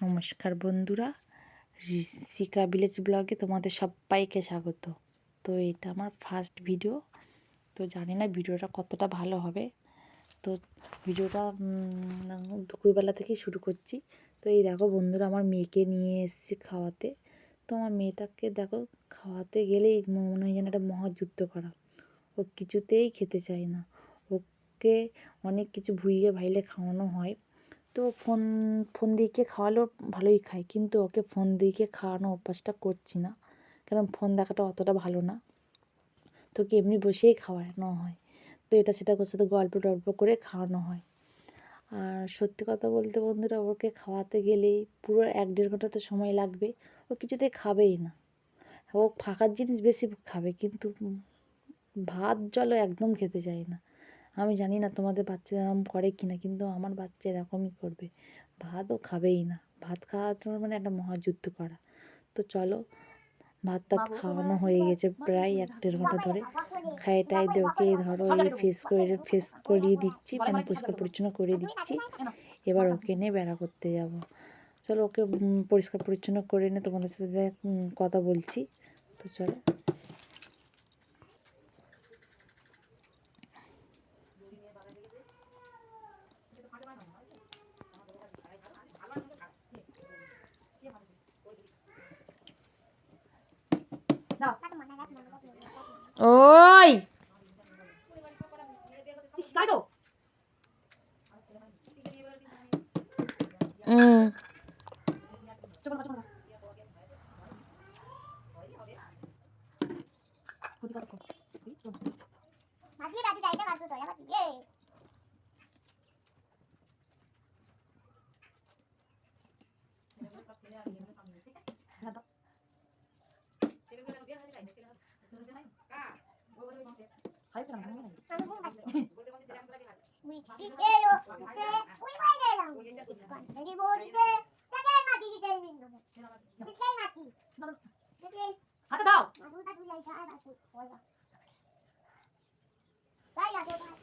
নমস্কার বন্ধুরা, ঋষিকা ভিলেজ ব্লগে তোমাদের সবাইকে স্বাগত। তো এটা আমার ফার্স্ট ভিডিও, তো জানি না ভিডিওটা কতটা ভালো হবে। তো ভিডিওটা দুপুরবেলা থেকেই শুরু করছি। তো এই দেখো বন্ধুরা, আমার মেয়েকে নিয়ে এসেছি খাওয়াতে। তো আমার মেয়েটাকে দেখো, খাওয়াতে গেলেই মনে হয় যেন একটা মহাযুদ্ধ করা। ও কিছুতেই খেতে চায় না। ওকে অনেক কিছু ভুলিয়ে ভাইলে খাওয়ানো হয়। তো ফোন ফোন দিয়ে খাওয়ালেও ভালোই খায়, কিন্তু ওকে ফোন দিয়ে খাওয়ানো অভ্যাসটা করছি না, কারণ ফোন দেখাটা অতটা ভালো না। তোকে এমনি বসেই খাওয়ানো হয়, তো এটা সেটা ওর সাথে গল্প টল্প করে খাওয়ানো হয়। আর সত্যি কথা বলতে বন্ধুরা, ওকে খাওয়াতে গেলেই পুরো 1-1.5 ঘন্টা তো সময় লাগবে। ও কিছুতেই খাবেই না। ও ফাঁকার জিনিস বেশি খাবে, কিন্তু ভাত জলও একদম খেতে চায় না। আমি জানি না তোমাদের বাচ্চারা এরকম করে কি না, কিন্তু আমার বাচ্চা এরকমই করবে। ভাতও খাবেই না। ভাত খাওয়ার মানে একটা মহাযুদ্ধ করা। তো চলো, ভাত টাত খাওয়ানো হয়ে গেছে প্রায় 1-1.5 ঘন্টা ধরে। খাইয়ে টাই দিয়ে ওকে ধরো এই ফেস করিয়ে দিচ্ছি, মানে পরিষ্কার পরিচ্ছন্ন করে দিচ্ছি। এবার ওকে নিয়ে বেড়া করতে যাব। চলো, ওকে পরিষ্কার পরিচ্ছন্ন করে নিয়ে তোমাদের সাথে কথা বলছি। তো চলো। ওই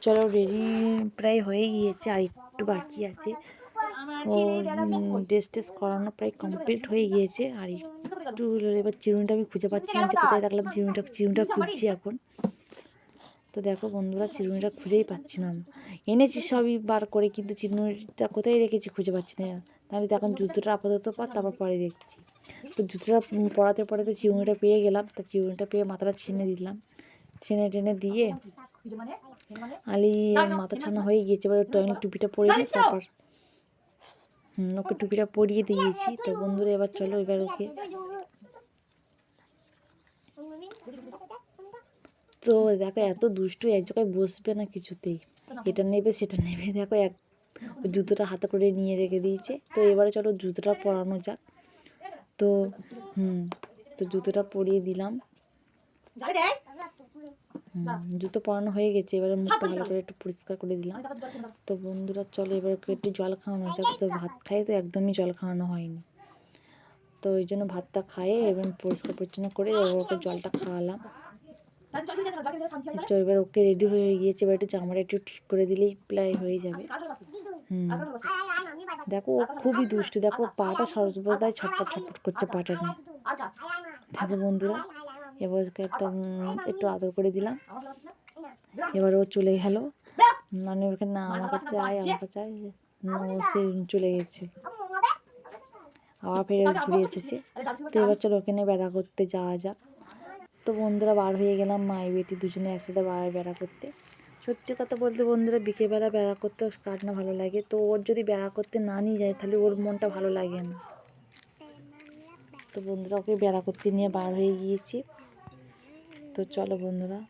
চলো, রেডি প্রায় হয়ে গিয়েছে, আর একটু বাকি আছে। ও ড্রেস টেস করানো প্রায় কমপ্লিট হয়ে গিয়েছে, আর একটু এবার চিরুনিটা আমি খুঁজে পাচ্ছি না যে কোথায় রাখলাম। চিরুনিটা খুঁজছি এখন। তো দেখো বন্ধুরা, চিরুনিটা খুঁজেই পাচ্ছি না। এনেছি সবই বার করে, কিন্তু চিরুনিটা কোথায় রেখেছি খুঁজে পাচ্ছি না। তাহলে এখন জুতোটা আপাতত তারপর পরে দেখছি। তো জুতোটা পরাতে পরাতে চিরুনিটা পেয়ে গেলাম। তা চিরুনিটা পেয়ে মাথাটা ছেনে দিলাম। ছেনে টেনে দিয়ে আলি মাথা ছানা হয়ে গিয়েছে। এবার টয়নি টুপিটা পরিয়ে দিই, তারপর ওকে টুপিটা পরিয়ে দিয়েছি। তো বন্ধুরা, এবার চলো, এবার ওকে তো দেখো এত দুষ্টু, এক জায়গায় বসবে না কিছুতেই, এটা নেবে সেটা নেবে। দেখো জুতোটা হাতে করে নিয়ে রেখে দিয়েছে। তো এবারে চলো জুতোটা পরানো যাক। তো তো জুতোটা পরিয়ে দিলাম। জুতো পরানো হয়ে গেছে। এবারে মুখটা ভালো করে একটু পরিষ্কার করে দিলাম। তো বন্ধুরা চলো, এবার একটু জল খাওয়ানো যাক। তো ভাত খাই তো একদমই জল খাওয়ানো হয়নি, তো ওই জন্য ভাতটা খাইয়ে এবং পরিষ্কার পরিচ্ছন্ন করে ওকে জলটা খাওয়ালাম। তো এবার ওকে রেডি হয়ে গিয়েছে। এবার একটু জামাটা একটু ঠিক করে দিলেই প্রায় হয়ে যাবে। দেখো ও খুবই দুষ্টু। দেখো পাটা সর্বদাই ছটফট ছটফট করছে পাটা নিয়ে। দেখো বন্ধুরা, এবার ওকে একটু আদর করে দিলাম। এবার ও চলে গেল, মানে ওখানে না আমার কাছে আয়, আমার কাছে আয়, সে চলে গেছে, আবার ফের ঘুরে এসেছে। তো এবার চলো ওখানে বেড়া করতে যাওয়া যাক। তো বন্ধুরা, বার হয়ে গেলাম মাই বেটি দুজনে একসাথে বেড়া করতে। সত্যি কথা বলতে বন্ধুরা, বিকেলবেলা বেড়া করতে কার না ভালো লাগে। তো ওর যদি বেড়া করতে না নিয়ে যায়, তাহলে ওর মনটা ভালো লাগে না। তো বন্ধুরা, ওকে বেড়া করতে নিয়ে বার হয়ে গিয়েছি। তো চলো বন্ধুরা,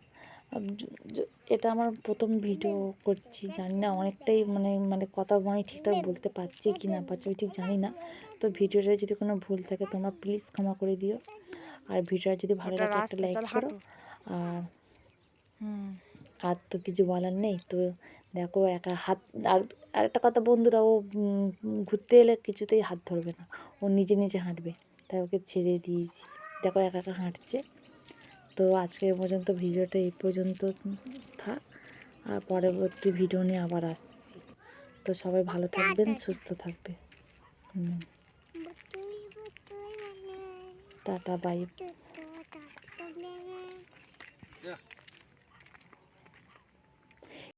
এটা আমার প্রথম ভিডিও করছি, জানি না অনেকটাই মানে কথা আমি ঠিকঠাক বলতে পারছি কি না পারছি আমি ঠিক জানি না। তো ভিডিওটা যদি কোনো ভুল থাকে তোমরা প্লিজ ক্ষমা করে দিও। আর ভিডিওটা যদি ভালো লাগে একটা লাইক করো। আর তো কিছু বলার নেই। তো দেখো একা হাত, আর একটা কথা বন্ধুরা, ও ঘুরতে এলে কিছুতেই হাত ধরবে না, ও নিজে নিজে হাঁটবে, তাই ওকে ছেড়ে দিয়েছি। দেখো একা একা হাঁটছে। তো আজকে পর্যন্ত ভিডিওটা এই পর্যন্ত থাক, আর পরবর্তী ভিডিও নিয়ে আবার আসছি। তো সবাই ভালো থাকবেন, সুস্থ থাকবে। Tata bye.